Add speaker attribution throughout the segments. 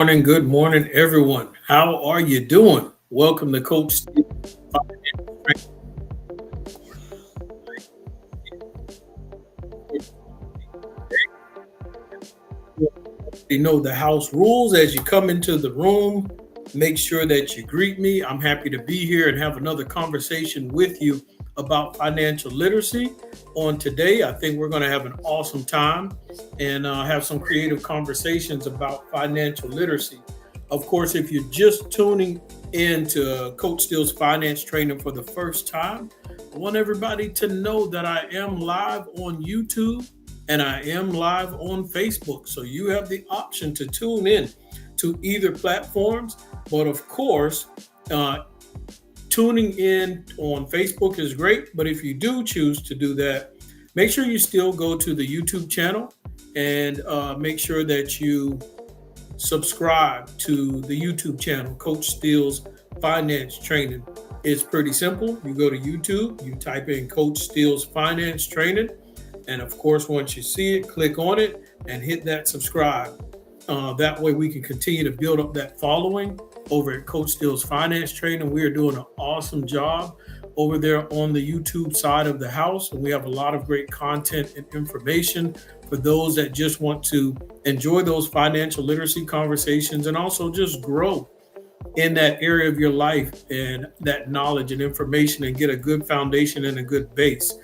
Speaker 1: Good morning, everyone. How are you doing? Welcome to Coach Steele. You know the house rules as you come into the room. Make sure that you greet me. I'm happy to be here and have another conversation with you about financial literacy. On today, I think we're going to have an awesome time and have some creative conversations about financial literacy. Of course, if you're just tuning in to Coach Steele's finance training for the first time, I want everybody to know that I am live on YouTube and I am live on Facebook. So you have the option to tune in to either platforms. But of course, tuning in on Facebook is great. But if you do choose to do that, make sure you still go to the YouTube channel and make sure that you subscribe to the YouTube channel, Coach Steele's Finance Training. It's pretty simple. You go to YouTube, you type in Coach Steele's Finance Training. And of course, once you see it, click on it and hit that subscribe. That way we can continue to build up that following over at Coach Steele's Finance Training. We are doing an awesome job over there on the YouTube side of the house. And we have a lot of great content and information for those that just want to enjoy those financial literacy conversations and also just grow in that area of your life and that knowledge and information and get a good foundation and a good base.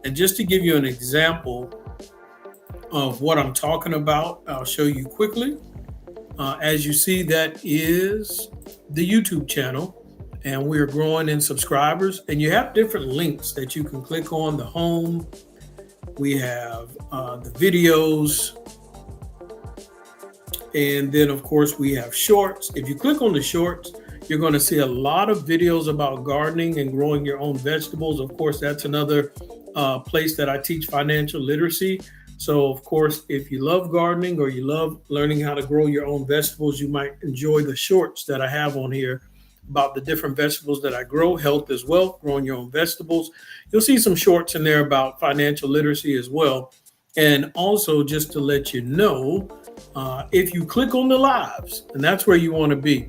Speaker 1: And just to give you an example of what I'm talking about, I'll show you quickly. As you see, that is the YouTube channel, and we're growing in subscribers. And you have different links that you can click on. The home, we have the videos, and then of course we have shorts. If you click on the shorts, you're going to see a lot of videos about gardening and growing your own vegetables. Of course, that's another place that I teach financial literacy. So of course, if you love gardening or you love learning how to grow your own vegetables, you might enjoy the shorts that I have on here about the different vegetables that I grow, health as well, growing your own vegetables. You'll see some shorts in there about financial literacy as well. And also just to let you know, if you click on the lives, and that's where you want to be.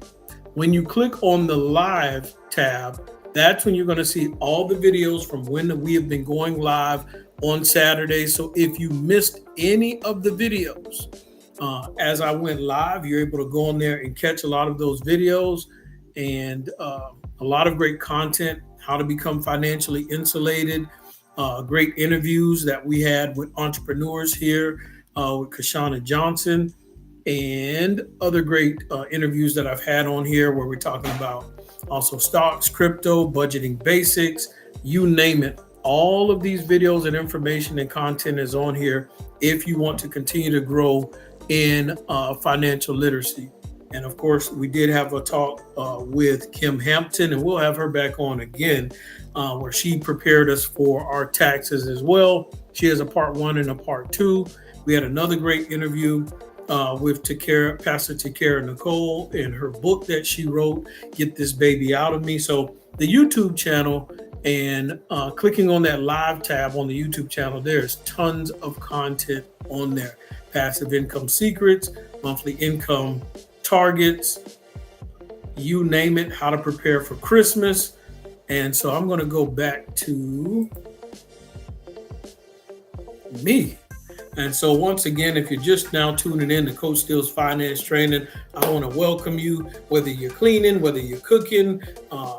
Speaker 1: When you click on the live tab, that's when you're going to see all the videos from when we have been going live on Saturday. So if you missed any of the videos, as I went live, you're able to go on there and catch a lot of those videos and a lot of great content, how to become financially insulated, great interviews that we had with entrepreneurs here, with Kashana Johnson, and other great interviews that I've had on here where we're talking about also stocks, crypto, budgeting basics, you name it. All of these videos and information and content is on here if you want to continue to grow in financial literacy. And of course, we did have a talk with Kim Hampton, and we'll have her back on again, where she prepared us for our taxes as well. She has a part 1 and a part 2. We had another great interview with Pastor Takara Nicole and her book that she wrote, Get This Baby Out of Me. So the YouTube channel and clicking on that live tab on the YouTube channel, there's tons of content on there. Passive income secrets, monthly income targets, you name it, how to prepare for Christmas. And so I'm going to go back to me. And so once again, if you're just now tuning in to Coach Steele's Finance Training, I want to welcome you, whether you're cleaning, whether you're cooking,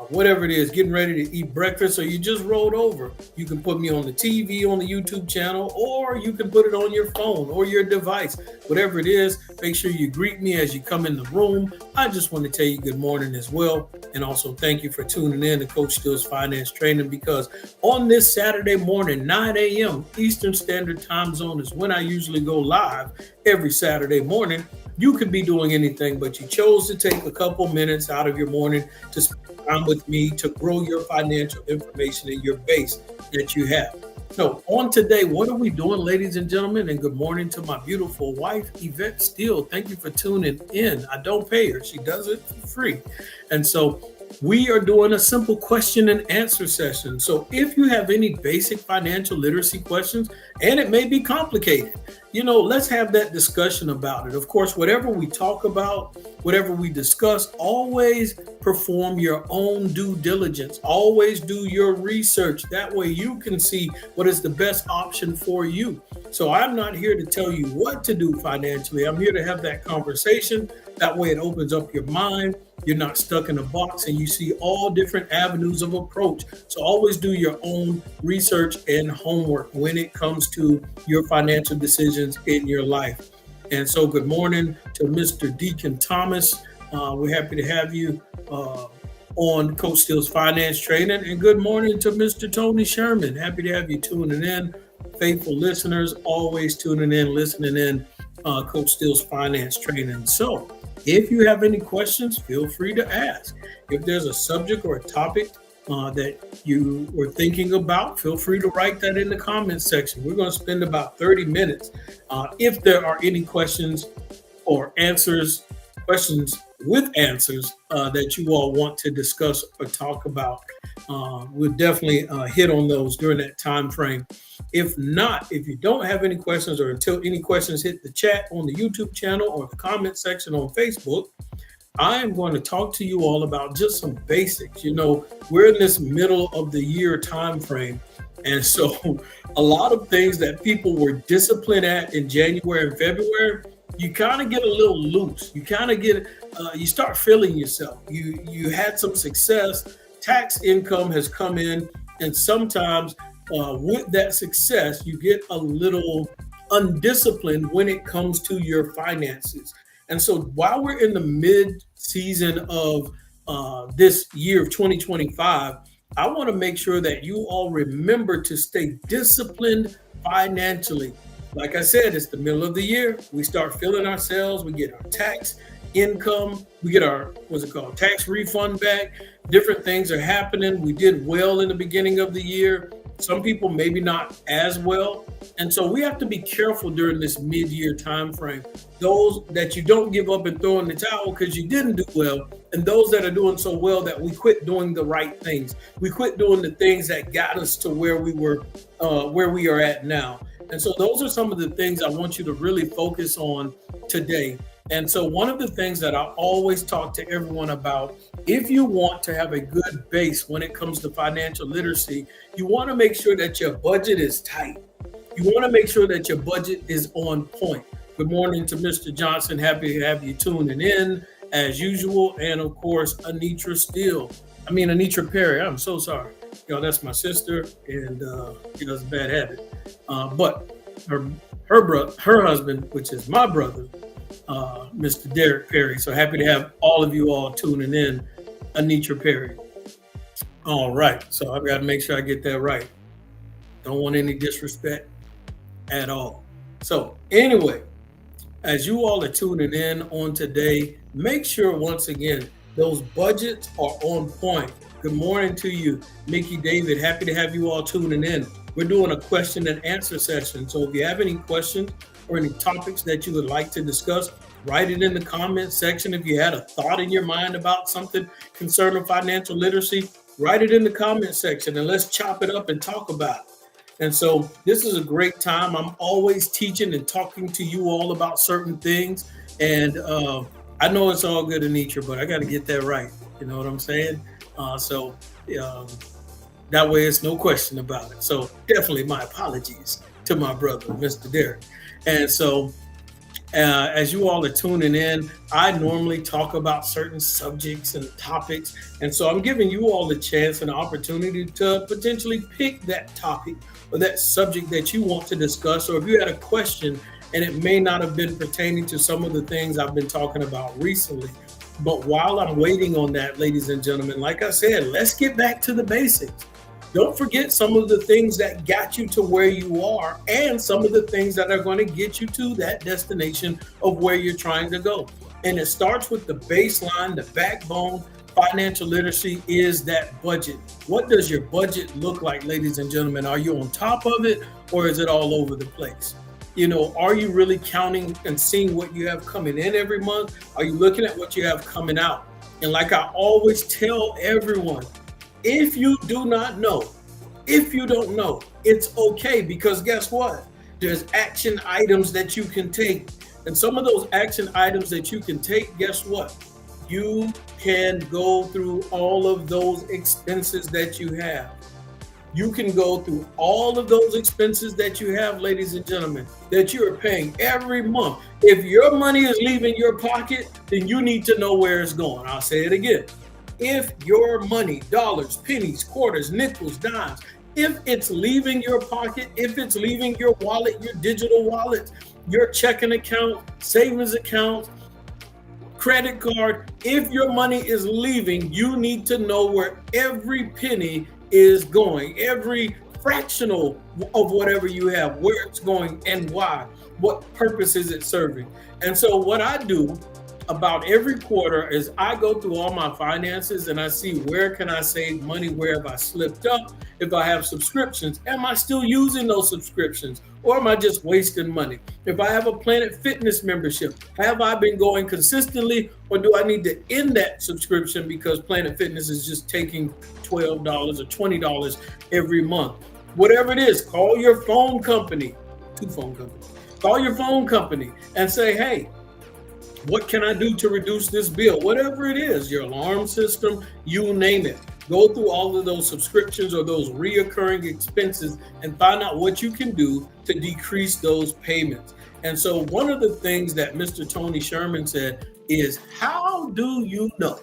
Speaker 1: whatever it is, getting ready to eat breakfast, or you just rolled over. You can put me on the TV, on the YouTube channel, or you can put it on your phone or your device. Whatever it is, make sure you greet me as you come in the room. I just want to tell you good morning as well. And also thank you for tuning in to Coach Steele's Finance Training, because on this Saturday morning, 9 a.m. Eastern Standard Time Zone is when I usually go live every Saturday morning. You could be doing anything, but you chose to take a couple minutes out of your morning to spend time with me to grow your financial information and your base that you have. So on today, what are we doing, ladies and gentlemen? And good morning to my beautiful wife, Yvette Steele. Thank you for tuning in. I don't pay her. She does it for free. And so we are doing a simple question and answer session. So if you have any basic financial literacy questions, and it may be complicated, let's have that discussion about it. Of course, whatever we talk about, whatever we discuss, always perform your own due diligence. Always do your research. That way you can see what is the best option for you. So I'm not here to tell you what to do financially. I'm here to have that conversation. That way it opens up your mind. You're not stuck in a box and you see all different avenues of approach. So always do your own research and homework when it comes to your financial decisions in your life. And so good morning to Mr. Deacon Thomas. We're happy to have you on Coach Steele's Finance Training. And good morning to Mr. Tony Sherman. Happy to have you tuning in. Faithful listeners, always tuning in, listening in, Coach Steele's Finance Training. So if you have any questions, feel free to ask. If there's a subject or a topic that you were thinking about, feel free to write that in the comments section. We're going to spend about 30 minutes. If there are any questions or answers, questions with answers that you all want to discuss or talk about, we'll definitely hit on those during that time frame. If not, if you don't have any questions or until any questions hit the chat on the YouTube channel or the comment section on Facebook, I am going to talk to you all about just some basics. We're in this middle of the year time frame. And so a lot of things that people were disciplined at in January and February, you kind of get a little loose. You kind of get, you start feeling yourself. You had some success. Tax income has come in. And sometimes with that success, you get a little undisciplined when it comes to your finances. And so while we're in the mid-season of this year of 2025, I want to make sure that you all remember to stay disciplined financially. Like I said, it's the middle of the year. We start feeling ourselves. We get our tax income. We get our, tax refund back. Different things are happening. We did well in the beginning of the year. Some people maybe not as well. And so we have to be careful during this mid-year time frame. Those that you don't give up and throw in the towel because you didn't do well, and those that are doing so well that we quit doing the right things. We quit doing the things that got us to where we were, where we are at now. And so those are some of the things I want you to really focus on today. And so one of the things that I always talk to everyone about, if you want to have a good base when it comes to financial literacy, you want to make sure that your budget is tight. You want to make sure that your budget is on point. Good morning to Mr. Johnson. Happy to have you tuning in as usual. And of course, Anitra Perry. I'm so sorry. That's my sister, and she has a bad habit. But her husband, which is my brother, Mr. Derek Perry. So happy to have all of you all tuning in, Anitra Perry. All right. So I've got to make sure I get that right. Don't want any disrespect at all. So anyway, as you all are tuning in on today, make sure once again, those budgets are on point. Good morning to you, Mickey David. Happy to have you all tuning in. We're doing a question and answer session. So if you have any questions or any topics that you would like to discuss, write it in the comment section. If you had a thought in your mind about something concerning financial literacy, write it in the comment section and let's chop it up and talk about it. And so this is a great time. I'm always teaching and talking to you all about certain things. And I know it's all good, Anitra, but I got to get that right. You know what I'm saying? So that way it's no question about it. So definitely my apologies to my brother, Mr. Derek. And so as you all are tuning in, I normally talk about certain subjects and topics. And so I'm giving you all the chance and opportunity to potentially pick that topic or that subject that you want to discuss. Or if you had a question and it may not have been pertaining to some of the things I've been talking about recently. But while I'm waiting on that, ladies and gentlemen, like I said, let's get back to the basics. Don't forget some of the things that got you to where you are and some of the things that are going to get you to that destination of where you're trying to go. And it starts with the baseline, the backbone. Financial literacy is that budget. What does your budget look like, ladies and gentlemen? Are you on top of it or is it all over the place? Are you really counting and seeing what you have coming in every month? Are you looking at what you have coming out? And like I always tell everyone, if you do not know, if you don't know, it's okay, because guess what? There's action items that you can take. And some of those action items that you can take, guess what? You can go through all of those expenses that you have. You can go through all of those expenses that you have, ladies and gentlemen, that you are paying every month. If your money is leaving your pocket, then you need to know where it's going. I'll say it again. If your money, dollars, pennies, quarters, nickels, dimes, if it's leaving your pocket, if it's leaving your wallet, your digital wallet, your checking account, savings account, credit card, if your money is leaving, you need to know where every penny is going, every fractional of whatever you have, where it's going and why, what purpose is it serving. And so what I do about every quarter is I go through all my finances and I see where can I save money, where have I slipped up, if I have subscriptions, am I still using those subscriptions, or am I just wasting money? If I have a Planet Fitness membership, have I been going consistently, or do I need to end that subscription because Planet Fitness is just taking $12 or $20 every month? Whatever it is, call your phone company, call your phone company and say, hey, what can I do to reduce this bill? Whatever it is, your alarm system, you name it. Go through all of those subscriptions or those reoccurring expenses and find out what you can do to decrease those payments. And so one of the things that Mr. Tony Sherman said is, how do you know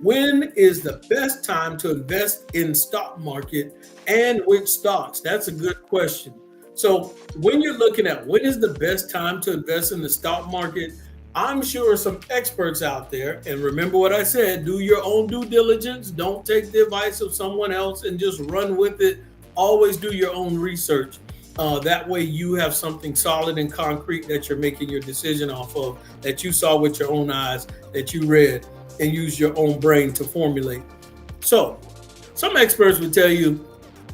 Speaker 1: when is the best time to invest in stock market and which stocks? That's a good question. So when you're looking at when is the best time to invest in the stock market, I'm sure some experts out there, and remember what I said, do your own due diligence. Don't take the advice of someone else and just run with it. Always do your own research. That way you have something solid and concrete that you're making your decision off of, that you saw with your own eyes, that you read and use your own brain to formulate. So some experts would tell you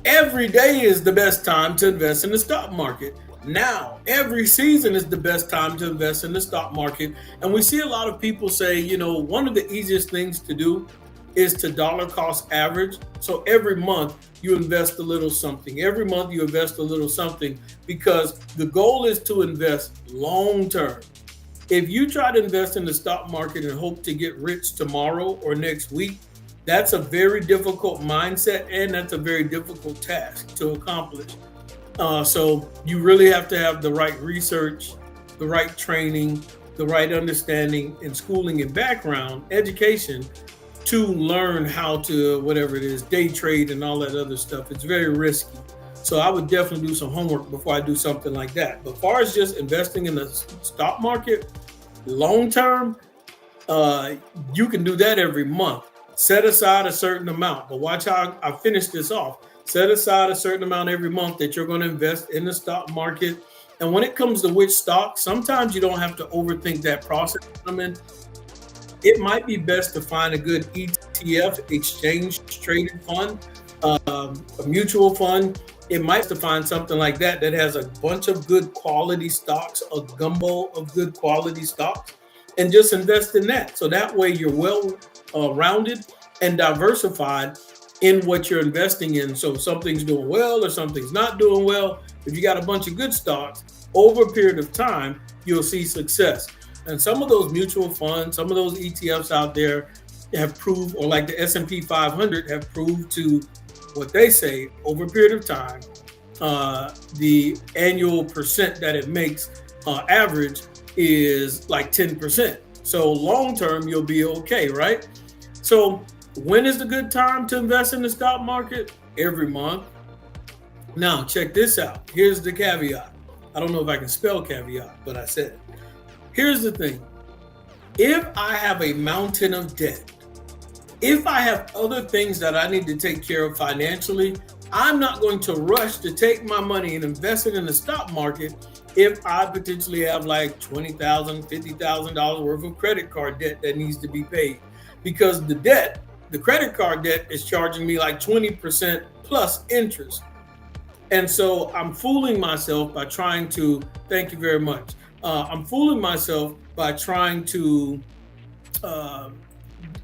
Speaker 1: every day is the best time to invest in the stock market. Now, every season is the best time to invest in the stock market. And we see a lot of people say, one of the easiest things to do is to dollar cost average. So every month you invest a little something. Every month you invest a little something, because the goal is to invest long term. If you try to invest in the stock market and hope to get rich tomorrow or next week, that's a very difficult mindset, and that's a very difficult task to accomplish. So you really have to have the right research, the right training, the right understanding and schooling and background education to learn how to, whatever it is, day trade and all that other stuff. It's very risky. So I would definitely do some homework before I do something like that. But as far as just investing in the stock market, long term, you can do that every month. Set aside a certain amount. But watch how I finish this off. Set aside a certain amount every month that you're going to invest in the stock market. And when it comes to which stock, sometimes you don't have to overthink that process. It might be best to find a good ETF, exchange traded fund, a mutual fund. It might be to find something like that has a bunch of good quality stocks, a gumbo of good quality stocks, and just invest in that. So that way you're well rounded and diversified in what you're investing in. So if something's doing well or something's not doing well, if you got a bunch of good stocks, over a period of time, you'll see success. And some of those mutual funds, some of those ETFs out there have proved, or like the S&P 500 have proved to what they say over a period of time, the annual percent that it makes average is like 10%. So long term, you'll be okay, right? So when is the good time to invest in the stock market? Every month. Now, check this out. Here's the caveat. I don't know if I can spell caveat, but I said it. Here's the thing. If I have a mountain of debt, if I have other things that I need to take care of financially, I'm not going to rush to take my money and invest it in the stock market if I potentially have like $20,000, $50,000 worth of credit card debt that needs to be paid. Because the credit card debt is charging me like 20% plus interest. And so I'm fooling myself by trying to, thank you very much. I'm fooling myself by trying to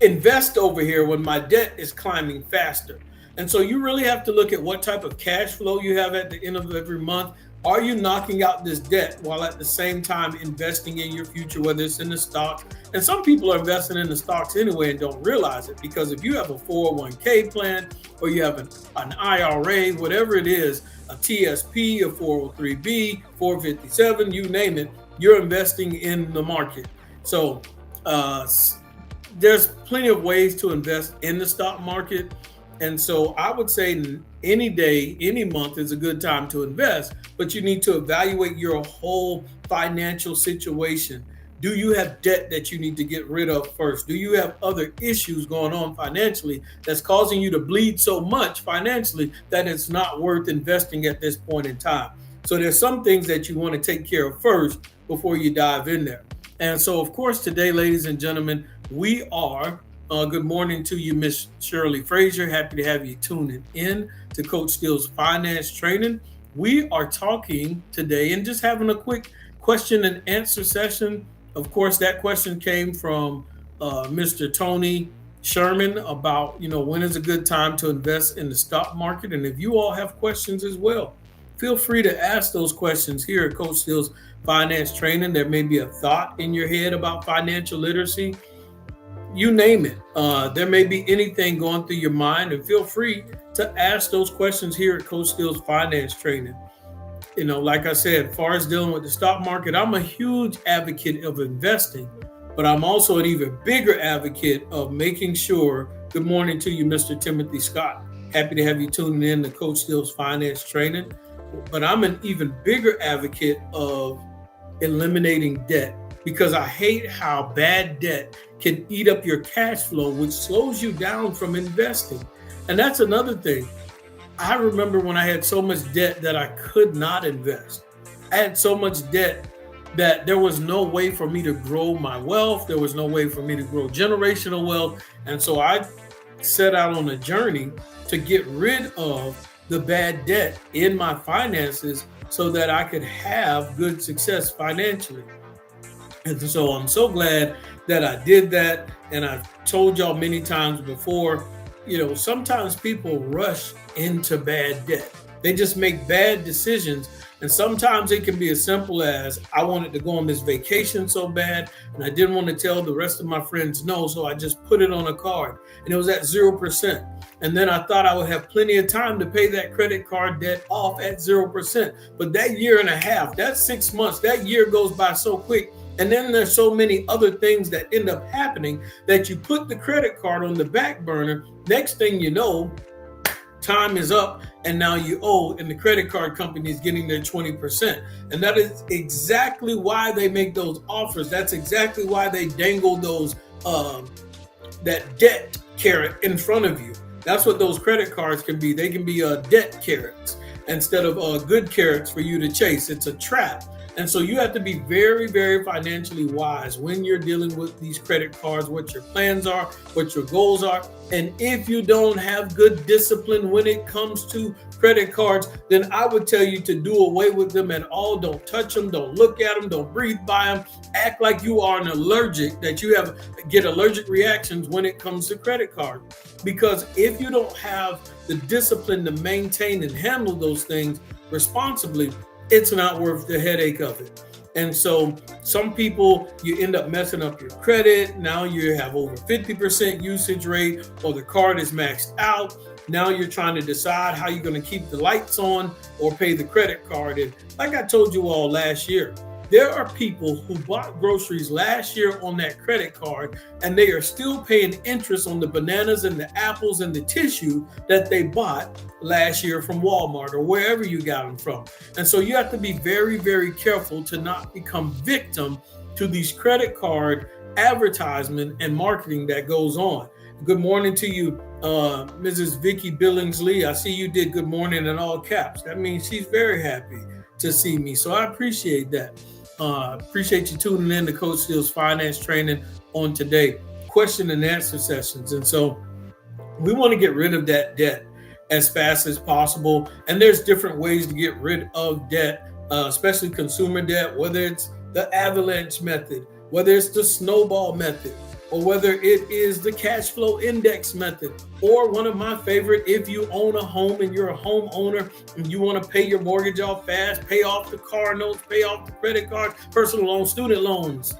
Speaker 1: invest over here when my debt is climbing faster? And so you really have to look at what type of cash flow you have at the end of every month. Are you knocking out this debt while at the same time investing in your future, whether it's in the stocks? And some people are investing in the stocks anyway and don't realize it, because if you have a 401k plan or you have an IRA, whatever it is, a TSP, a 403B, 457, you name it, you're investing in the market. So there's plenty of ways to invest in the stock market. And so I would say any day, any month is a good time to invest, but you need to evaluate your whole financial situation. Do you have debt that you need to get rid of first? Do you have other issues going on financially that's causing you to bleed so much financially that it's not worth investing at this point in time? So there's some things that you want to take care of first before you dive in there. And so, of course, today, ladies and gentlemen, we are good morning to you, Miss Shirley Frazier. Happy to have you tuning in to Coach Steele's Finance Training. We are talking today and just having a quick question and answer session. Of course, that question came from Mr. Tony Sherman about, when is a good time to invest in the stock market? And if you all have questions as well, feel free to ask those questions here at Coach Steele's Finance Training. There may be a thought in your head about financial literacy. You name it. There may be anything going through your mind, and feel free to ask those questions here at Coach Steele's Finance Training. Like I said, as far as dealing with the stock market, I'm a huge advocate of investing, but I'm also an even bigger advocate of making sure. Good morning to you, Mr. Timothy Scott. Happy to have you tuning in to Coach Steele's Finance Training. But I'm an even bigger advocate of eliminating debt, because I hate how bad debt can eat up your cash flow, which slows you down from investing. And that's another thing. I remember when I had so much debt that I could not invest. I had so much debt that there was no way for me to grow my wealth. There was no way for me to grow generational wealth. And so I set out on a journey to get rid of the bad debt in my finances so that I could have good success financially. And so I'm so glad that I did that. And I've told y'all many times before, sometimes people rush into bad debt. They just make bad decisions. And sometimes it can be as simple as, I wanted to go on this vacation so bad, and I didn't want to tell the rest of my friends no, so I just put it on a card, and it was at 0%. And then I thought I would have plenty of time to pay that credit card debt off at 0%. But that year and a half, that 6 months, that year goes by so quick. And then there's so many other things that end up happening that you put the credit card on the back burner. Next thing you know, time is up, and now you owe, and the credit card company is getting their 20%. And that is exactly why they make those offers. That's exactly why they dangle those that debt carrot in front of you. That's what those credit cards can be. They can be debt carrots instead of good carrots for you to chase. It's a trap. And so you have to be very, very financially wise when you're dealing with these credit cards, what your plans are, what your goals are. And if you don't have good discipline when it comes to credit cards, then I would tell you to do away with them at all. Don't touch them. Don't look at them. Don't breathe by them. Act like you are an allergic, that you get allergic reactions when it comes to credit cards. Because if you don't have the discipline to maintain and handle those things responsibly, it's not worth the headache of it. And so some people, you end up messing up your credit. Now you have over 50% usage rate, or the card is maxed out. Now you're trying to decide how you're going to keep the lights on or pay the credit card. And like I told you all last year, there are people who bought groceries last year on that credit card, and they are still paying interest on the bananas and the apples and the tissue that they bought last year from Walmart or wherever you got them from. And so you have to be very, very careful to not become victim to these credit card advertisement and marketing that goes on. Good morning to you, Mrs. Vicky Billingsley. I see you did good morning in all caps. That means she's very happy to see me. So I appreciate that. Appreciate you tuning in to Coach Steele's Finance Training on today. Question and answer sessions. And so we want to get rid of that debt as fast as possible. And there's different ways to get rid of debt, especially consumer debt, whether it's the avalanche method, whether it's the snowball method, or whether it is the cash flow index method, or one of my favorite, if you own a home and you're a homeowner and you want to pay your mortgage off fast, pay off the car notes, pay off the credit cards, personal loans, student loans.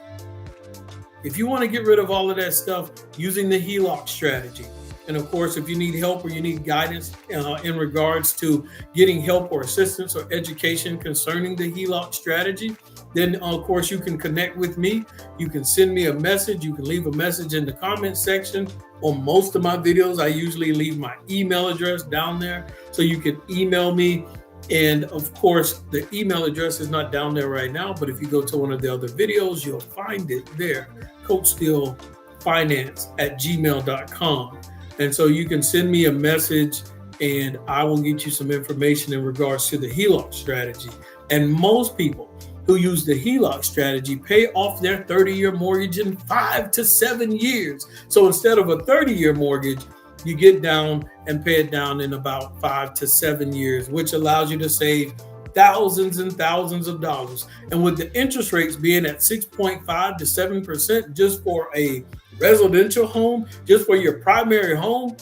Speaker 1: If you want to get rid of all of that stuff using the HELOC strategy, and of course, if you need help or you need guidance in regards to getting help or assistance or education concerning the HELOC strategy, then of course you can connect with me. You can send me a message. You can leave a message in the comment section. On most of my videos, I usually leave my email address down there, so you can email me. And of course, the email address is not down there right now, but if you go to one of the other videos, you'll find it there, coachsteelefinance@gmail.com. And so you can send me a message and I will get you some information in regards to the HELOC strategy. And most people who use the HELOC strategy pay off their 30-year mortgage in 5 to 7 years. So instead of a 30-year mortgage, you get down and pay it down in about 5 to 7 years, which allows you to save thousands and thousands of dollars. And with the interest rates being at 6.5 to 7% just for a residential home, just for your primary home,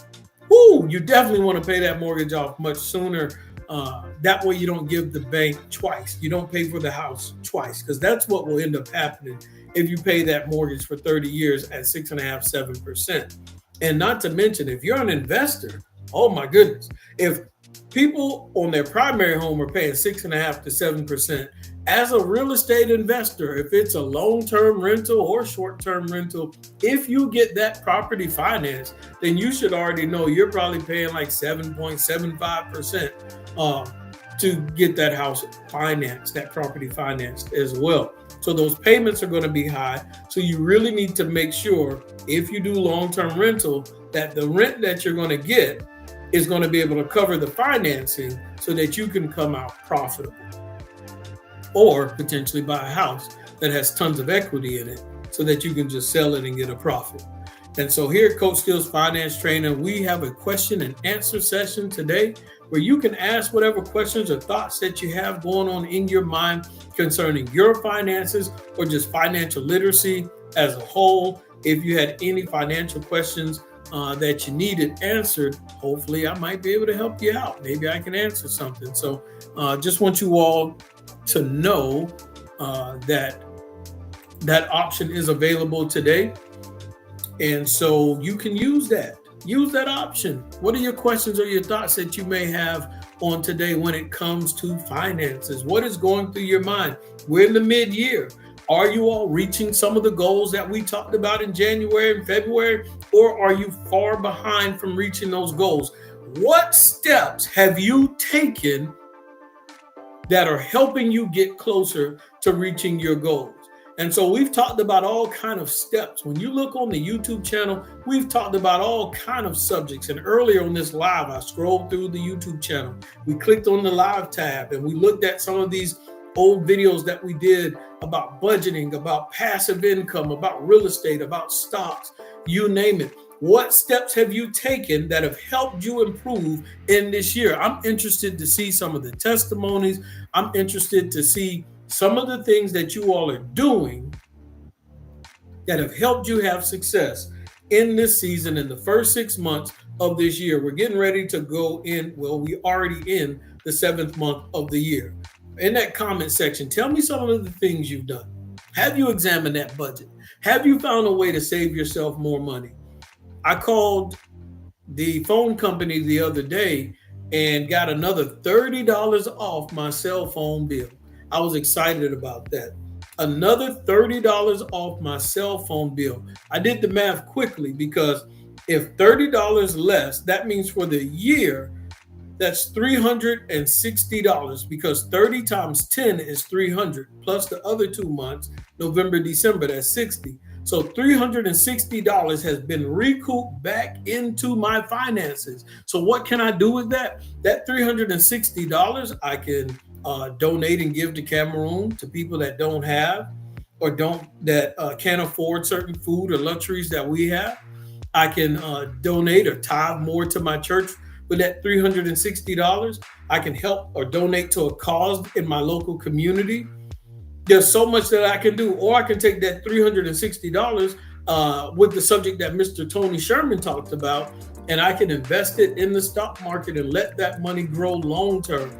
Speaker 1: you definitely want to pay that mortgage off much sooner. That way you don't give the bank twice. You don't pay for the house twice, because that's what will end up happening if you pay that mortgage for 30 years at 6.5, 7%. And not to mention, if you're an investor, oh my goodness, if people on their primary home are paying 6.5 to 7%, as a real estate investor, if it's a long-term rental or short-term rental, if you get that property financed, then you should already know you're probably paying like 7.75% to get that house financed, that property financed as well. So those payments are going to be high. So you really need to make sure, if you do long-term rental, that the rent that you're going to get is going to be able to cover the financing so that you can come out profitable, or potentially buy a house that has tons of equity in it so that you can just sell it and get a profit. And so here at Coach Steele's Finance Trainer, we have a question and answer session today where you can ask whatever questions or thoughts that you have going on in your mind concerning your finances or just financial literacy as a whole. If you had any financial questions that you needed answered, hopefully I might be able to help you out. Maybe I can answer something. So just want you all to know that option is available today. And so you can use that option. What are your questions or your thoughts that you may have on today when it comes to finances? What is going through your mind? We're in the mid-year. Are you all reaching some of the goals that we talked about in January and February, or are you far behind from reaching those goals? What steps have you taken that are helping you get closer to reaching your goals? And so we've talked about all kind of steps. When you look on the YouTube channel, we've talked about all kind of subjects. And earlier on this live, I scrolled through the YouTube channel. We clicked on the live tab and we looked at some of these old videos that we did about budgeting, about passive income, about real estate, about stocks, you name it. What steps have you taken that have helped you improve in this year? I'm interested to see some of the testimonies. I'm interested to see some of the things that you all are doing that have helped you have success in this season, in the first 6 months of this year. We're getting ready to go in, we already in the 7th month of the year. In that comment section, tell me some of the things you've done. Have you examined that budget? Have you found a way to save yourself more money? I called the phone company the other day and got another $30 off my cell phone bill. I was excited about that. Another $30 off my cell phone bill. I did the math quickly, because if $30 less, that means for the year, that's $360, because 30 times 10 is 300, plus the other 2 months, November, December, that's 60. So $360 has been recouped back into my finances. So what can I do with that? That $360, I can donate and give to Cameroon, to people that don't have or can't afford certain food or luxuries that we have. I can donate or tithe more to my church with that $360. I can help or donate to a cause in my local community. There's so much that I can do. Or I can take that $360 with the subject that Mr. Tony Sherman talked about, and I can invest it in the stock market and let that money grow long term.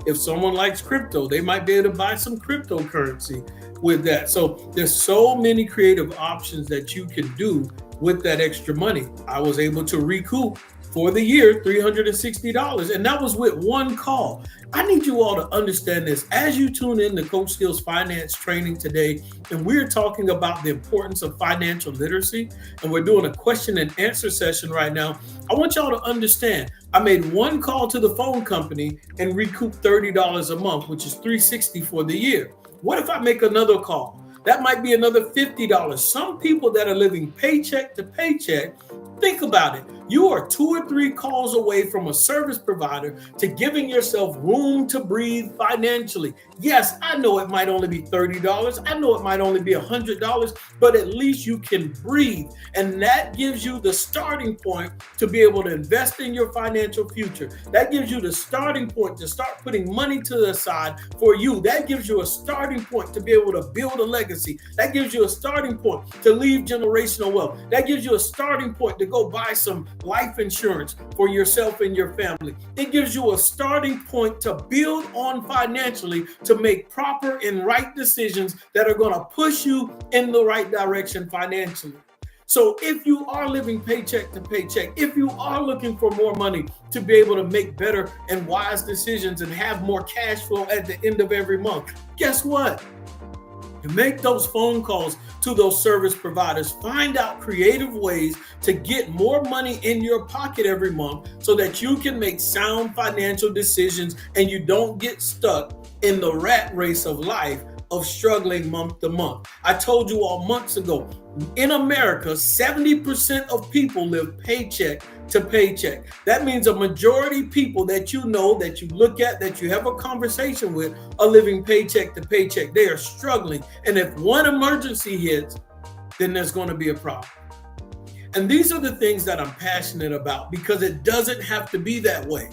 Speaker 1: If someone likes crypto, they might be able to buy some cryptocurrency with that. So there's so many creative options that you can do with that extra money. I was able to recoup for the year $360, and that was with one call. I need you all to understand this as you tune in to Coach Steele's finance training today, and we're talking about the importance of financial literacy, and we're doing a question and answer session right now. I want y'all to understand, I made one call to the phone company and recouped $30 a month, which is $360 for the year. What if I make another call? That might be another $50. Some people that are living paycheck to paycheck, think about it. You are 2 or 3 calls away from a service provider to giving yourself room to breathe financially. Yes, I know it might only be $30. I know it might only be $100, but at least you can breathe. And that gives you the starting point to be able to invest in your financial future. That gives you the starting point to start putting money to the side for you. That gives you a starting point to be able to build a legacy. That gives you a starting point to leave generational wealth. That gives you a starting point to go buy some life insurance for yourself and your family. It gives you a starting point to build on financially, to make proper and right decisions that are going to push you in the right direction financially. So if you are living paycheck to paycheck, if you are looking for more money to be able to make better and wise decisions and have more cash flow at the end of every month, guess what? You make those phone calls to those service providers. Find out creative ways to get more money in your pocket every month so that you can make sound financial decisions and you don't get stuck in the rat race of life of struggling month to month. I told you all months ago, in America, 70% of people live paycheck to paycheck. That means a majority of people that you know, that you look at, that you have a conversation with, are living paycheck to paycheck. They are struggling. And if one emergency hits, then there's going to be a problem. And these are the things that I'm passionate about, because it doesn't have to be that way.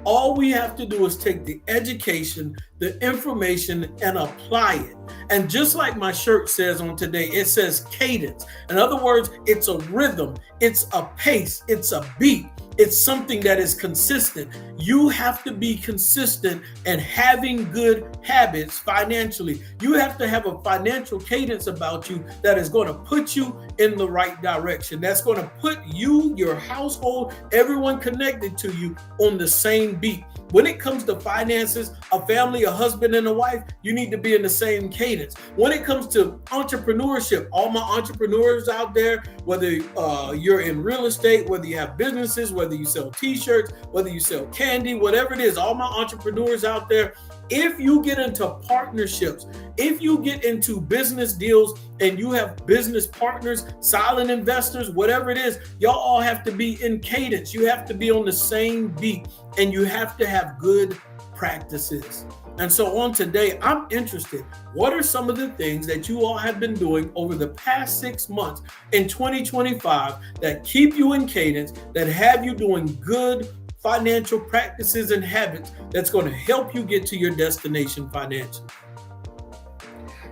Speaker 1: All we have to do is take the education, the information, and apply it. And just like my shirt says on today, it says cadence. In other words, it's a rhythm, it's a pace, it's a beat. It's something that is consistent. You have to be consistent and having good habits financially. You have to have a financial cadence about you that is going to put you in the right direction. That's going to put you, your household, everyone connected to you on the same beat. When it comes to finances, a family, a husband and a wife, you need to be in the same cadence. When it comes to entrepreneurship, all my entrepreneurs out there, whether you're in real estate, whether you have businesses, whether you sell t-shirts, whether you sell candy, whatever it is, all my entrepreneurs out there, if you get into partnerships, if you get into business deals and you have business partners, silent investors, whatever it is, y'all all have to be in cadence. You have to be on the same beat and you have to have good practices. And so on today, I'm interested. What are some of the things that you all have been doing over the past 6 months in 2025 that keep you in cadence, that have you doing good financial practices and habits that's going to help you get to your destination financially?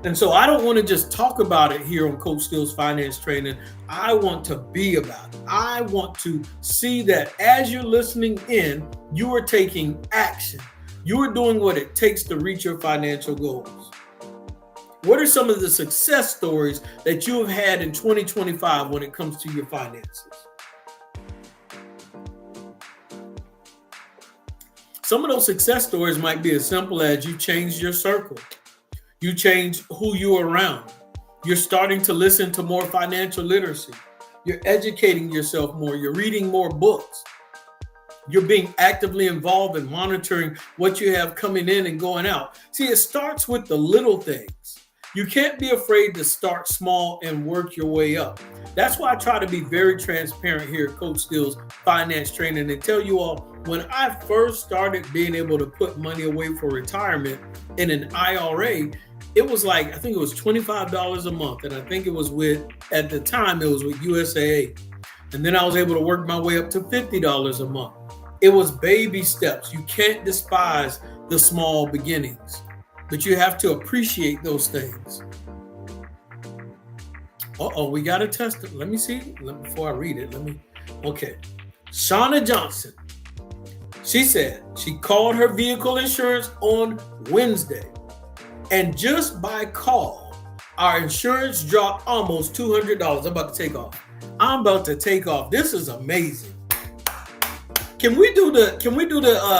Speaker 1: And so I don't want to just talk about it here on Coach Steele's Finance Training. I want to be about it. I want to see that as you're listening in, you are taking action. You are doing what it takes to reach your financial goals. What are some of the success stories that you have had in 2025 when it comes to your finances? Some of those success stories might be as simple as you changed your circle. You change who you're around. You're starting to listen to more financial literacy. You're educating yourself more. You're reading more books. You're being actively involved in monitoring what you have coming in and going out. See, it starts with the little things. You can't be afraid to start small and work your way up. That's why I try to be very transparent here at Coach Steele's Finance Training and tell you all, when I first started being able to put money away for retirement in an IRA, it was like, I think it was $25 a month. And I think it was at the time, it was with USAA. And then I was able to work my way up to $50 a month. It was baby steps. You can't despise the small beginnings, but you have to appreciate those things. Uh-oh, we got to test it. Let me see. Before I read it, okay. Shauna Johnson, she said she called her vehicle insurance on Wednesday. And just by call, our insurance dropped almost $200. I'm about to take off. This is amazing. Can we do the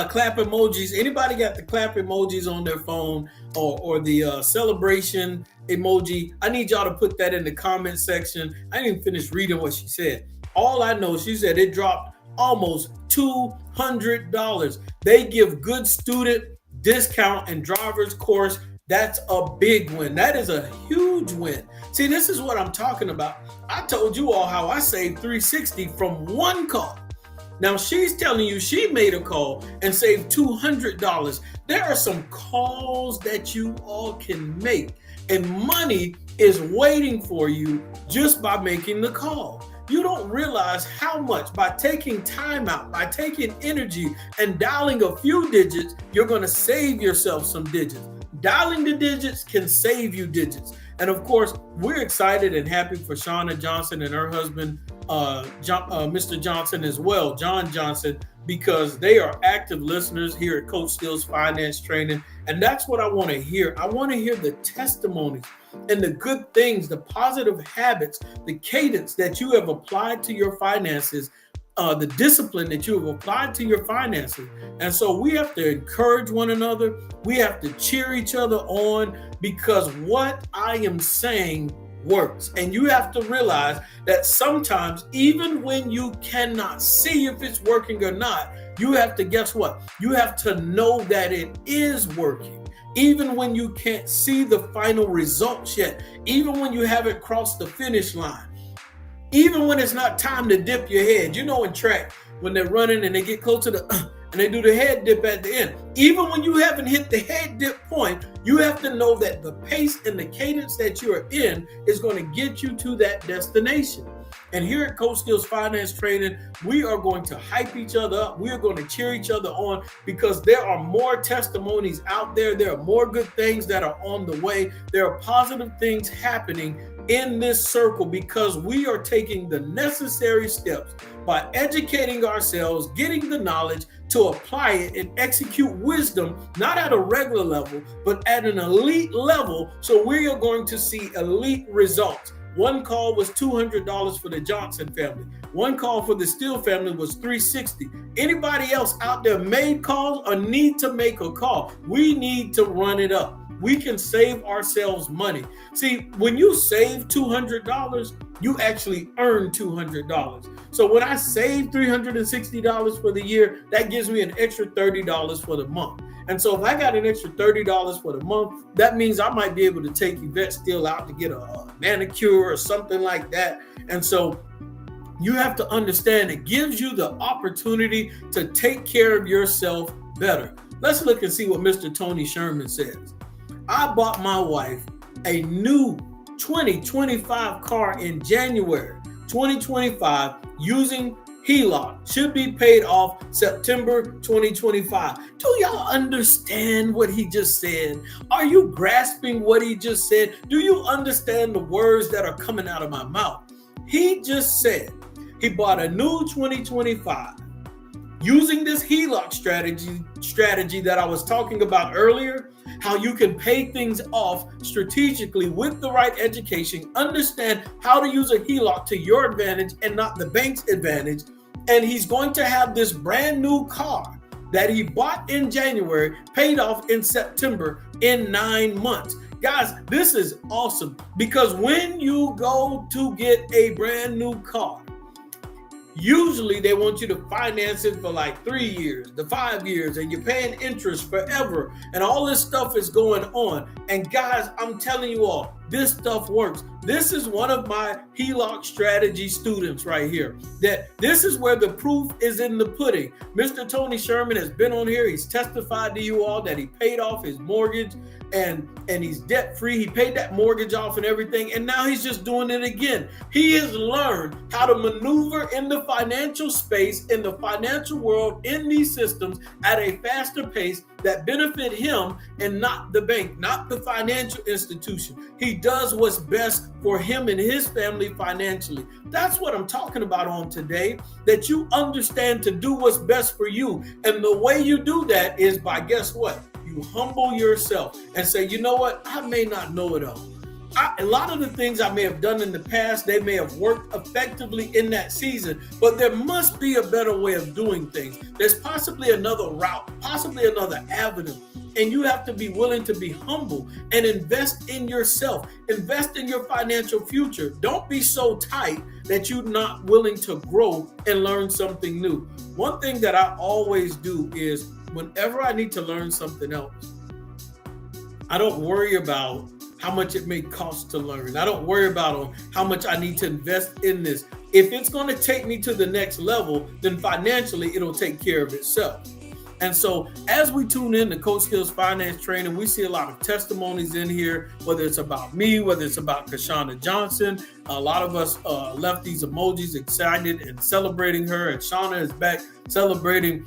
Speaker 1: clap emojis? Anybody got the clap emojis on their phone or the celebration emoji? I need y'all to put that in the comment section. I didn't even finish reading what she said. All I know, she said it dropped almost $200. They give good student discount and driver's course. That's a big win. That is a huge win. See, this is what I'm talking about. I told you all how I saved $360 from one call. Now she's telling you she made a call and saved $200. There are some calls that you all can make, and money is waiting for you just by making the call. You don't realize how much by taking time out, by taking energy and dialing a few digits, you're going to save yourself some digits. Dialing the digits can save you digits. And of course, we're excited and happy for Shauna Johnson and her husband, Mr. Johnson as well, John Johnson, because they are active listeners here at Coach Steele's Finance Training. And that's what I want to hear. I want to hear the testimonies and the good things, the positive habits, the cadence that you have applied to your finances, the discipline that you have applied to your finances. And so we have to encourage one another. We have to cheer each other on, because what I am saying works. And you have to realize that sometimes, even when you cannot see if it's working or not, you have to, guess what? You have to know that it is working. Even when you can't see the final results yet, even when you haven't crossed the finish line, even when it's not time to dip your head. You know, in track, when they're running and they get close to and they do the head dip at the end. Even when you haven't hit the head dip point, you have to know that the pace and the cadence that you're in is going to get you to that destination. And here at Coach Steele's Finance Training, we are going to hype each other up. We are going to cheer each other on, because there are more testimonies out there. There are more good things that are on the way. There are positive things happening in this circle, because we are taking the necessary steps by educating ourselves, getting the knowledge to apply it and execute wisdom, not at a regular level, but at an elite level. So we are going to see elite results. One call was $200 for the Johnson family. One call for the Steele family was $360. Anybody else out there made calls or need to make a call? We need to run it up. We can save ourselves money. See, when you save $200, you actually earn $200. So when I save $360 for the year, that gives me an extra $30 for the month. And so if I got an extra $30 for the month, that means I might be able to take Yvette Steele out to get a manicure or something like that. And so you have to understand, it gives you the opportunity to take care of yourself better. Let's look and see what Mr. Tony Sherman says. I bought my wife a new 2025 car in January 2025 using HELOC. Should be paid off September 2025. Do y'all understand what he just said? Are you grasping what he just said? Do you understand the words that are coming out of my mouth? He just said he bought a new 2025 using this HELOC strategy that I was talking about earlier. How you can pay things off strategically with the right education, understand how to use a HELOC to your advantage and not the bank's advantage. And he's going to have this brand new car that he bought in January paid off in September in 9 months. Guys, this is awesome, because when you go to get a brand new car, usually they want you to finance it for like 3 years, to 5 years, and you're paying interest forever, and all this stuff is going on. And guys, I'm telling you all, this stuff works. This is one of my HELOC strategy students right here. That this is where the proof is in the pudding. Mr. Tony Sherman has been on here. He's testified to you all that he paid off his mortgage and he's debt free. He paid that mortgage off and everything, and now he's just doing it again. He has learned how to maneuver in the financial space, in the financial world, in these systems at a faster pace, that benefit him and not the bank, not the financial institution. He does what's best for him and his family financially. That's what I'm talking about on today, that you understand to do what's best for you. And the way you do that is by, guess what? You humble yourself and say, you know what? I may not know it all. A lot of the things I may have done in the past, they may have worked effectively in that season, but there must be a better way of doing things. There's possibly another route, possibly another avenue. And you have to be willing to be humble and invest in yourself, invest in your financial future. Don't be so tight that you're not willing to grow and learn something new. One thing that I always do is whenever I need to learn something else, I don't worry about how much it may cost to learn. I don't worry about how much I need to invest in this. If it's going to take me to the next level, then financially it'll take care of itself. And so as we tune in to Coach Steele's Finance Training, we see a lot of testimonies in here, whether it's about me, whether it's about Kashana Johnson. A lot of us left these emojis excited and celebrating her. And Shauna is back celebrating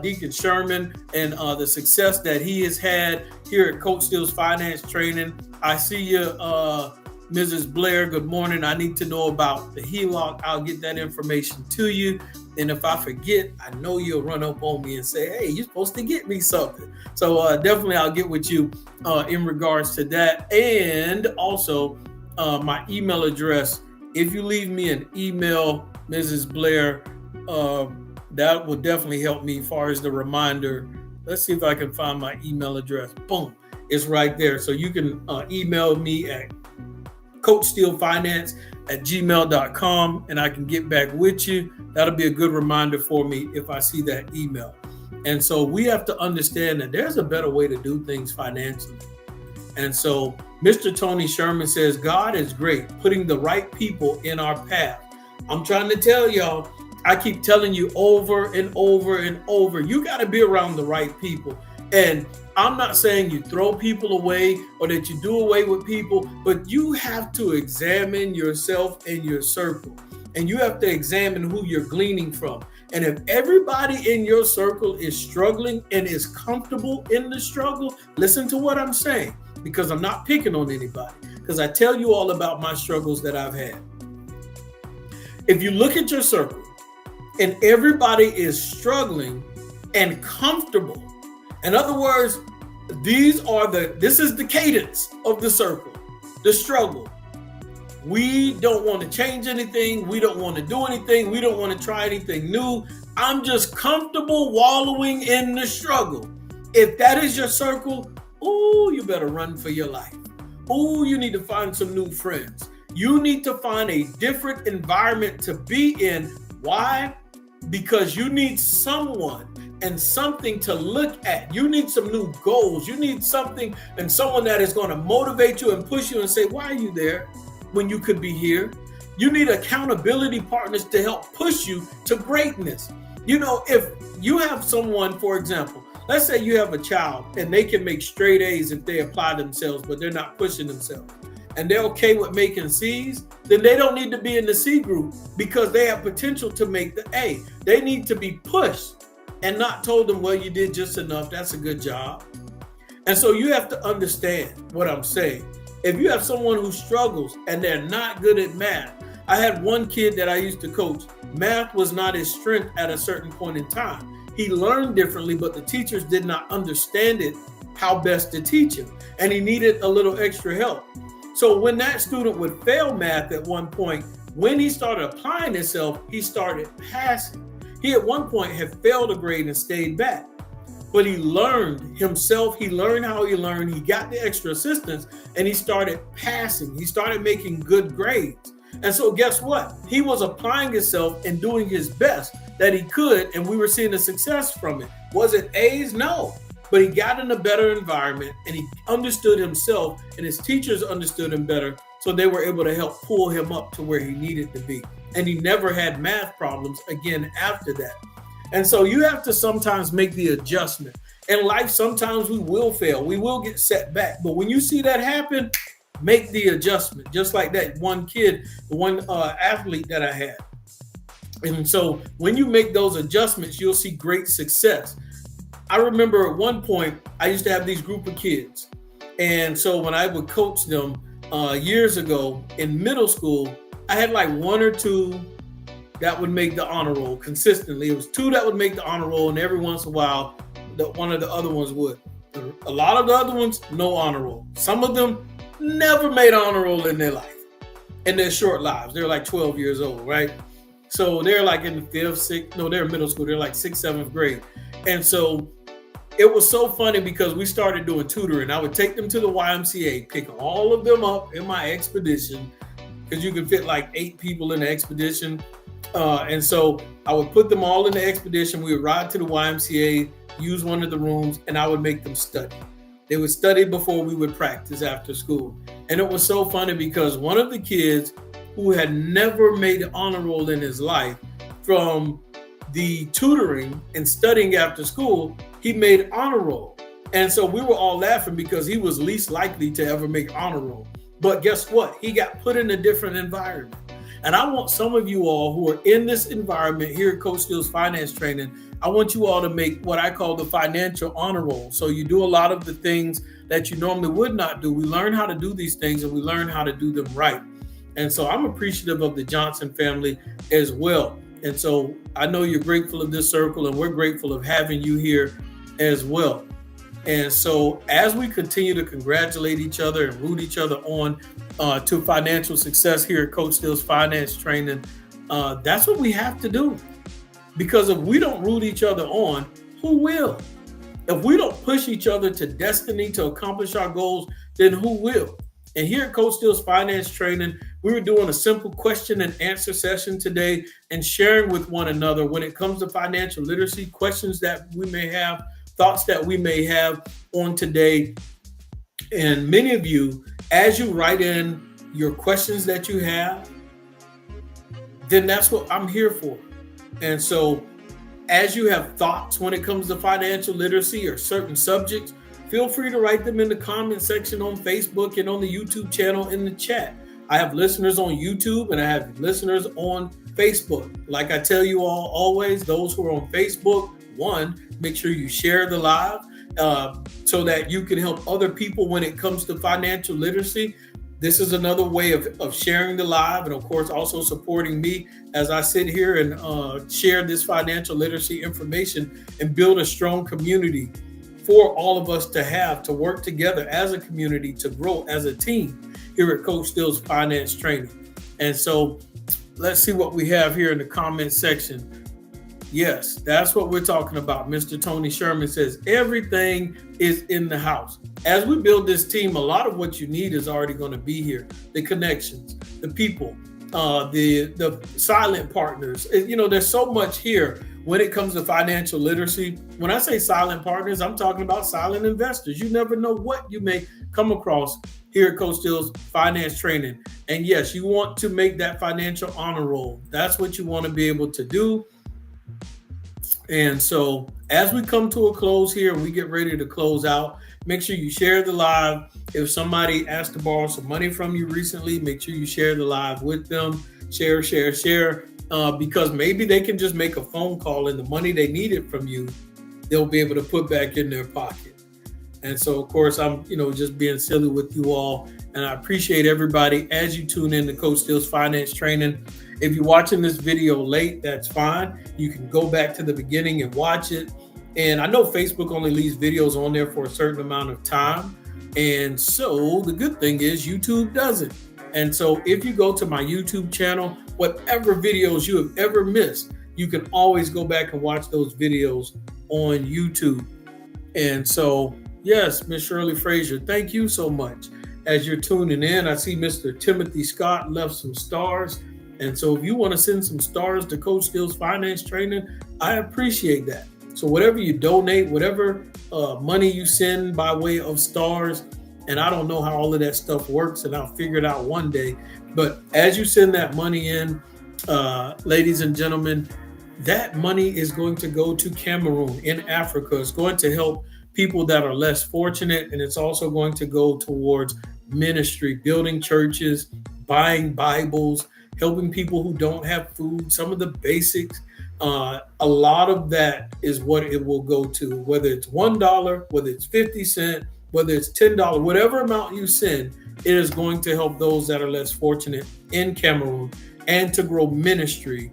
Speaker 1: Deacon Sherman and the success that he has had here at Coach Steele's Finance Training. I see you, Mrs. Blair. Good morning. I need to know about the HELOC. I'll get that information to you. And if I forget, I know you'll run up on me and say, hey, you're supposed to get me something. So definitely I'll get with you in regards to that. And also my email address. If you leave me an email, Mrs. Blair, that will definitely help me as far as the reminder. Let's see if I can find my email address. Boom. It's right there. So you can email me at coachsteelefinance@gmail.com and I can get back with you. That'll be a good reminder for me if I see that email. And so we have to understand that there's a better way to do things financially. And so Mr. Tony Sherman says, God is great, putting the right people in our path. I'm trying to tell y'all, I keep telling you over and over and over, you got to be around the right people. And I'm not saying you throw people away or that you do away with people, but you have to examine yourself and your circle. And you have to examine who you're gleaning from. And if everybody in your circle is struggling and is comfortable in the struggle, listen to what I'm saying, because I'm not picking on anybody, because I tell you all about my struggles that I've had. If you look at your circle and everybody is struggling and comfortable, in other words, this is the cadence of the circle, the struggle. We don't want to change anything. We don't want to do anything. We don't want to try anything new. I'm just comfortable wallowing in the struggle. If that is your circle, you better run for your life. You need to find some new friends. You need to find a different environment to be in. Why? Because you need someone and something to look at. You need some new goals. You need something and someone that is going to motivate you and push you and say, why are you there when you could be here? You need accountability partners to help push you to greatness. You know, if you have someone, for example, let's say you have a child and they can make straight A's if they apply themselves, but they're not pushing themselves, and they're okay with making C's, then they don't need to be in the C group because they have potential to make the A. They need to be pushed and not told them, well, you did just enough. That's a good job. And so you have to understand what I'm saying. If you have someone who struggles and they're not good at math, I had one kid that I used to coach. Math was not his strength at a certain point in time. He learned differently, but the teachers did not understand it, how best to teach him. And he needed a little extra help. So when that student would fail math at one point, when he started applying himself, he started passing. He at one point had failed a grade and stayed back, but he learned himself. He learned how he learned. He got the extra assistance and he started passing. He started making good grades. And so guess what? He was applying himself and doing his best that he could. And we were seeing the success from it. Was it A's? No. But he got in a better environment and he understood himself and his teachers understood him better. So they were able to help pull him up to where he needed to be. And he never had math problems again after that. And so you have to sometimes make the adjustment. In life, sometimes we will fail. We will get set back. But when you see that happen, make the adjustment. Just like that one kid, the one athlete that I had. And so when you make those adjustments, you'll see great success. I remember at one point, I used to have these group of kids. And so when I would coach them years ago in middle school, I had like one or two that would make the honor roll consistently. It was two that would make the honor roll, and every once in a while, one of the other ones would. A lot of the other ones, no honor roll. Some of them never made honor roll in their life, in their short lives. They're like 12 years old, right? So they're like in the they're in middle school. They're like 6th, 7th grade. And so it was so funny because we started doing tutoring. I would take them to the YMCA, pick all of them up in my expedition, because you can fit like 8 people in the expedition. And so I would put them all in the expedition. We would ride to the YMCA, use one of the rooms, and I would make them study. They would study before we would practice after school. And it was so funny because one of the kids who had never made an honor roll in his life, from the tutoring and studying after school, he made honor roll. And so we were all laughing because he was least likely to ever make honor roll. But guess what? He got put in a different environment. And I want some of you all who are in this environment here at Coach Steele's Finance Training, I want you all to make what I call the financial honor roll. So you do a lot of the things that you normally would not do. We learn how to do these things, and we learn how to do them right. And so I'm appreciative of the Johnson family as well. And so I know you're grateful of this circle, and we're grateful of having you here as well. And so as we continue to congratulate each other and root each other on to financial success here at Coach Steele's Finance Training, that's what we have to do. Because if we don't root each other on, who will? If we don't push each other to destiny to accomplish our goals, then who will? And here at Coach Steele's Finance Training, we were doing a simple question and answer session today and sharing with one another when it comes to financial literacy, questions that we may have, thoughts that we may have on today. And many of you, as you write in your questions that you have, then that's what I'm here for. And so as you have thoughts when it comes to financial literacy or certain subjects, feel free to write them in the comment section on Facebook and on the YouTube channel in the chat. I have listeners on YouTube and I have listeners on Facebook. Like I tell you all always, those who are on Facebook, one, make sure you share the live so that you can help other people when it comes to financial literacy. This is another way of sharing the live, and of course also supporting me as I sit here and share this financial literacy information and build a strong community for all of us to work together as a community, to grow as a team here at Coach Steele's Finance Training. And so let's see what we have here in the comment section. Yes, that's what we're talking about. Mr. Tony Sherman says everything is in the house. As we build this team, a lot of what you need is already going to be here. The connections, the people, the silent partners. There's so much here when it comes to financial literacy. When I say silent partners, I'm talking about silent investors. You never know what you may come across here at Coach Steele's Finance Training. And yes, you want to make that financial honor roll. That's what you want to be able to do. And so as we come to a close here and we get ready to close out, make sure you share the live. If somebody asked to borrow some money from you recently, make sure you share the live with them. Share, because maybe they can just make a phone call and the money they needed from you, they'll be able to put back in their pocket. And so, of course, I'm, just being silly with you all. And I appreciate everybody as you tune in to Coach Steele's Finance Training. If you're watching this video late, that's fine. You can go back to the beginning and watch it. And I know Facebook only leaves videos on there for a certain amount of time. And so the good thing is YouTube doesn't. And so if you go to my YouTube channel, whatever videos you have ever missed, you can always go back and watch those videos on YouTube. And so, yes, Miss Shirley Frazier, thank you so much. As you're tuning in, I see Mr. Timothy Scott left some stars. And so if you want to send some stars to Coach Steele's Finance Training, I appreciate that. So whatever you donate, whatever money you send by way of stars, and I don't know how all of that stuff works, and I'll figure it out one day. But as you send that money in, ladies and gentlemen, that money is going to go to Cameroon in Africa. It's going to help people that are less fortunate, and it's also going to go towards ministry, building churches, buying Bibles, helping people who don't have food, some of the basics. A lot of that is what it will go to, whether it's $1, whether it's 50 cents, whether it's $10, whatever amount you send, it is going to help those that are less fortunate in Cameroon and to grow ministry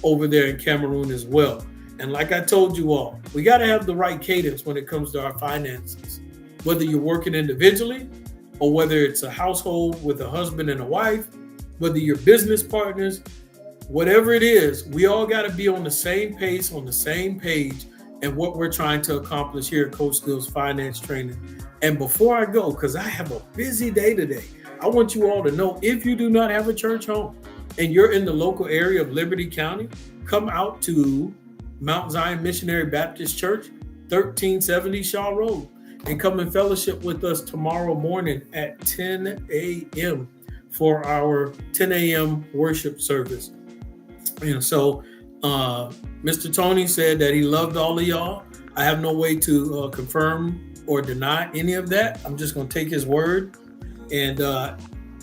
Speaker 1: over there in Cameroon as well. And like I told you all, we got to have the right cadence when it comes to our finances, whether you're working individually or whether it's a household with a husband and a wife, whether you're business partners, whatever it is, we all got to be on the same pace, on the same page, and what we're trying to accomplish here at Coach Steele's Finance Training. And before I go, because I have a busy day today, I want you all to know, if you do not have a church home and you're in the local area of Liberty County, come out to Mount Zion Missionary Baptist Church, 1370 Shaw Road, and come and fellowship with us tomorrow morning at 10 a.m. for our 10 a.m. worship service. And so Mr. Tony said that he loved all of y'all. I have no way to confirm or deny any of that. I'm just going to take his word. And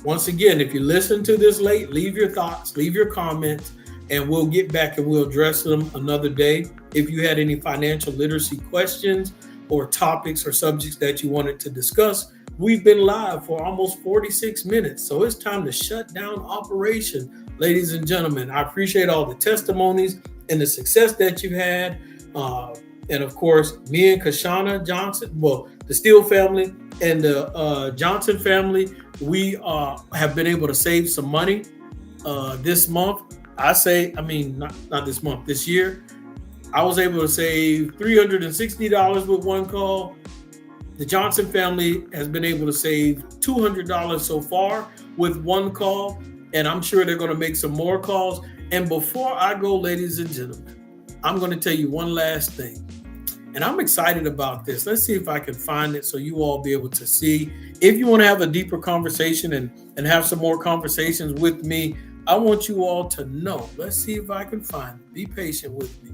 Speaker 1: once again, if you listen to this late, leave your thoughts, leave your comments, and we'll get back and we'll address them another day. If you had any financial literacy questions or topics or subjects that you wanted to discuss, we've been live for almost 46 minutes. So it's time to shut down operation, ladies and gentlemen. I appreciate all the testimonies and the success that you've had. And of course, me and Kashana Johnson, well, the Steele family and the Johnson family, we have been able to save some money this month. Not this month, this year. I was able to save $360 with one call. The Johnson family has been able to save $200 so far with one call, and I'm sure they're going to make some more calls. And before I go, ladies and gentlemen, I'm going to tell you one last thing. And I'm excited about this. Let's see if I can find it so you all be able to see. If you want to have a deeper conversation and have some more conversations with me, I want you all to know. Let's see if I can find it. Be patient with me.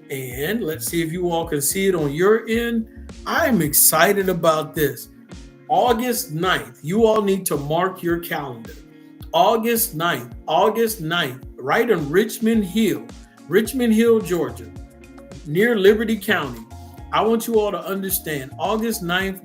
Speaker 1: And let's see if you all can see it on your end. I'm excited about this. August 9th, you all need to mark your calendar. August 9th, right in Richmond Hill, Georgia, near Liberty County. I want you all to understand, August 9th,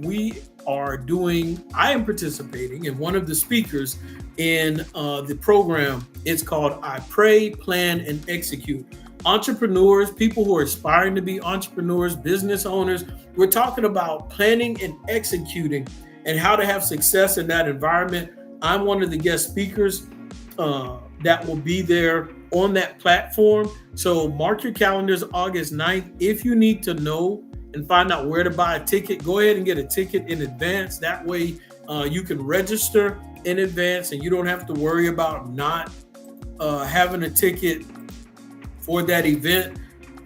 Speaker 1: I am participating in one of the speakers in the program. It's called I Pray, Plan, and Execute. Entrepreneurs, people who are aspiring to be entrepreneurs, business owners, we're talking about planning and executing and how to have success in that environment. I'm one of the guest speakers that will be there on that platform. So mark your calendars, August 9th. If you need to know and find out where to buy a ticket, go ahead and get a ticket in advance. That way you can register in advance and you don't have to worry about not having a ticket for that event.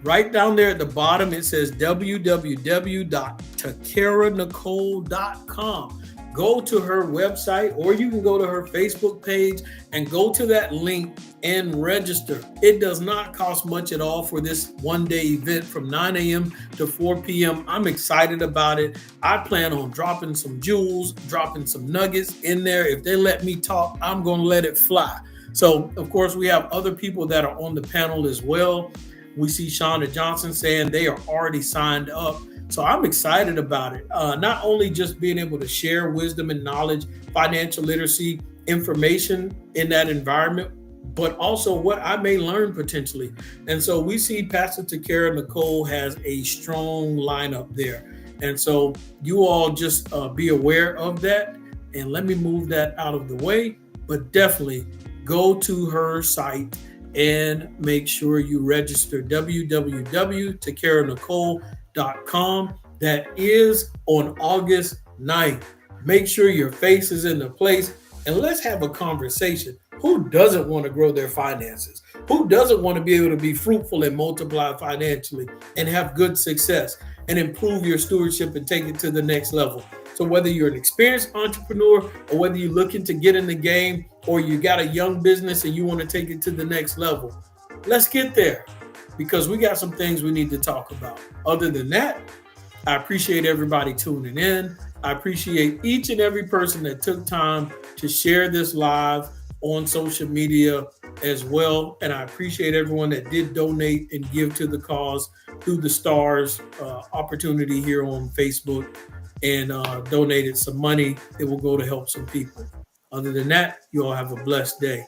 Speaker 1: Right down there at the bottom, it says www.takaranicole.com. Go to her website, or you can go to her Facebook page and go to that link and register. It does not cost much at all for this one-day event from 9 a.m. to 4 p.m. I'm excited about it. I plan on dropping some jewels, dropping some nuggets in there. If they let me talk, I'm going to let it fly. So, of course, we have other people that are on the panel as well. We see Shonda Johnson saying they are already signed up. So I'm excited about it. Not only just being able to share wisdom and knowledge, financial literacy, information in that environment, but also what I may learn potentially. And so we see Pastor Takara Nicole has a strong lineup there. And so you all just be aware of that. And let me move that out of the way. But definitely go to her site and make sure you register, www.takaranicole.com. That is on August 9th. Make sure your face is in the place and let's have a conversation. Who doesn't want to grow their finances? Who doesn't want to be able to be fruitful and multiply financially and have good success and improve your stewardship and take it to the next level? So whether you're an experienced entrepreneur or whether you're looking to get in the game or you got a young business and you want to take it to the next level, let's get there because we got some things we need to talk about. Other than that, I appreciate everybody tuning in. I appreciate each and every person that took time to share this live on social media as well. And I appreciate everyone that did donate and give to the cause through the stars opportunity here on Facebook, and donated some money that will go to help some people. Other than that, you all have a blessed day.